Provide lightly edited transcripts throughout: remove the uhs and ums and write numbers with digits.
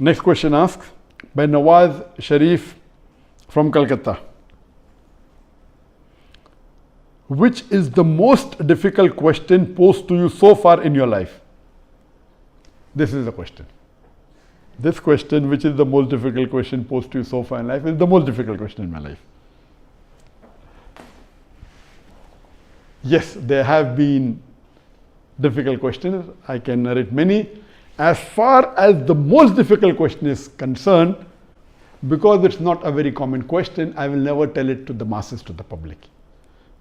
Next question asks by Nawaz Sharif from Calcutta. Which is the most difficult question posed to you so far in your life? This is the question. This question, which is the most difficult question posed to you so far in life, is the most difficult question in my life. Yes, there have been difficult questions. I can narrate many. As far as the most difficult question is concerned, because it's not a very common question, I will never tell it to the masses, to the public.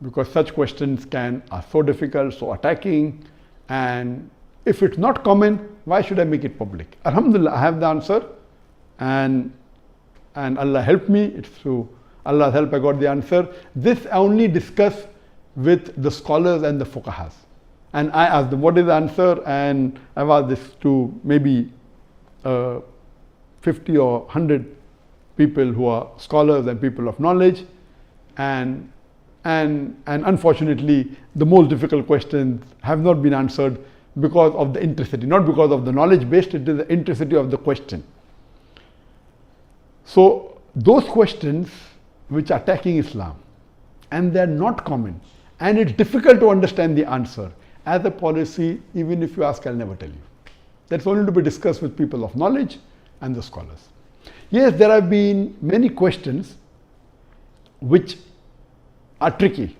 Because such questions are so difficult, so attacking, and if it's not common, why should I make it public? Alhamdulillah, I have the answer, and Allah helped me. It's through Allah's help I got the answer. This I only discuss with the scholars and the fuqahas. And I asked them, what is the answer? And I've asked this to maybe 50 or 100 people who are scholars and people of knowledge. And unfortunately, the most difficult questions have not been answered because of the intricity, not because of the knowledge based, it is the intricity of the question. So those questions which are attacking Islam, and they are not common, and it's difficult to understand the answer. As a policy, even if you ask, I'll never tell you. That's only to be discussed with people of knowledge and the scholars. Yes, there have been many questions which are tricky.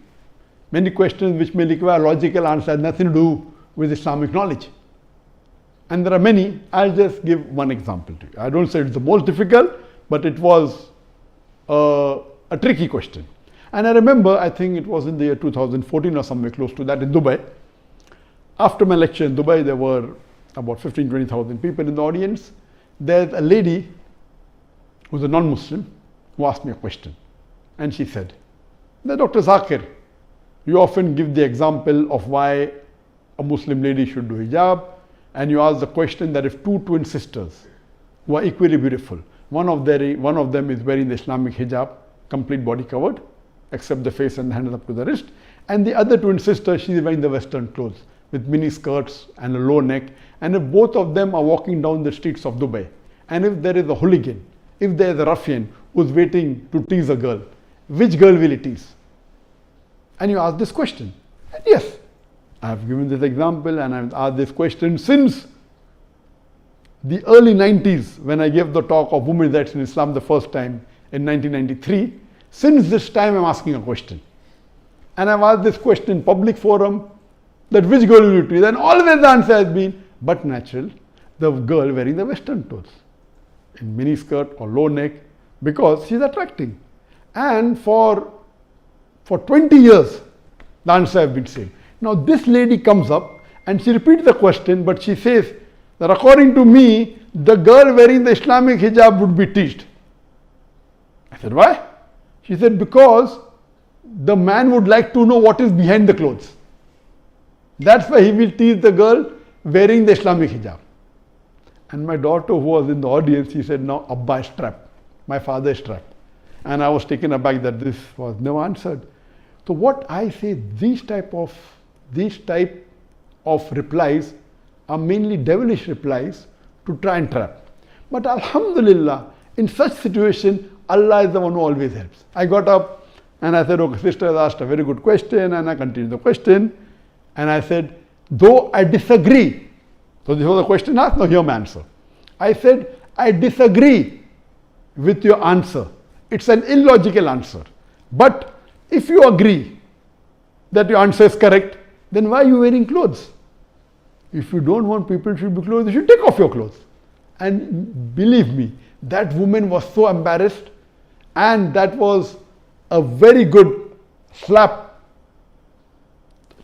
Many questions which may require logical answer, has nothing to do with Islamic knowledge. And there are many. I'll just give one example to you. I don't say it's the most difficult, but it was a tricky question. And I remember, I think it was in the year 2014 or somewhere close to that in Dubai. After my lecture in Dubai, there were about 15,000-20,000 people in the audience. There's a lady who's a non-Muslim who asked me a question. And she said, Dr. Zakir, you often give the example of why a Muslim lady should do hijab, and you ask the question that if two twin sisters who are equally beautiful, one of them is wearing the Islamic hijab, complete body covered, except the face and the hands up to the wrist, and the other twin sister, she is wearing the Western clothes with mini skirts and a low neck, and if both of them are walking down the streets of Dubai, and if there is a hooligan, if there is a ruffian who's waiting to tease a girl, which girl will he tease? And you ask this question. And yes, I have given this example and I've asked this question since the early 90s when I gave the talk of women's rights in Islam the first time in 1993. Since this time I'm asking a question. And I've asked this question in public forum that which girl will you tease? And always the answer has been, but natural, the girl wearing the Western clothes in mini skirt or low neck because she's attracting. And for 20 years, the answer has been same. Now this lady comes up and she repeats the question, but she says that according to me, the girl wearing the Islamic hijab would be teased. I said, why? She said, because the man would like to know what is behind the clothes. That's why he will tease the girl wearing the Islamic hijab. And my daughter who was in the audience, she said, now Abba is trapped. My father is trapped. And I was taken aback that this was never answered. So what I say, these type of replies are mainly devilish replies to try and trap. But alhamdulillah, in such situation, Allah is the one who always helps. I got up and I said, okay, sister has asked a very good question, and I continued the question. And I said, though I disagree. So this was a question asked, now hear my answer. I said, I disagree with your answer. It's an illogical answer. But if you agree that your answer is correct, then why are you wearing clothes? If you don't want people to be clothes, you should take off your clothes. And believe me, that woman was so embarrassed, and that was a very good slap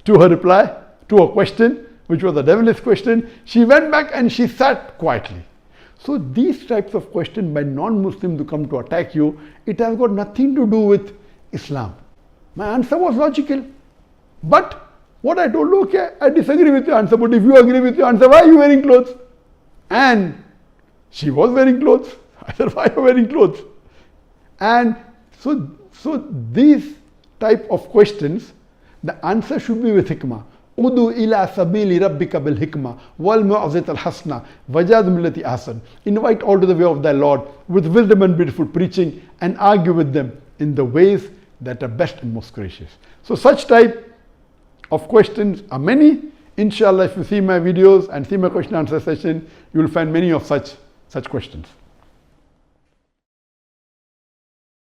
to her reply, to her question, which was a devilish question. She went back and she sat quietly. So these types of questions by non-Muslims who come to attack you, it has got nothing to do with Islam. My answer was logical. But what I told, okay, I disagree with your answer, but if you agree with your answer, why are you wearing clothes? And she was wearing clothes. I said, why are you wearing clothes? And so these type of questions, the answer should be with hikmah. Udu ila sabili rabbika bil hikmah wal mu'azat al hasna wajad millati ahsan. Invite all to the way of thy Lord with wisdom and beautiful preaching, and argue with them in the ways that are best and most gracious. So such type of questions are many. Inshallah, if you see my videos and see my question answer session, you will find many of such questions.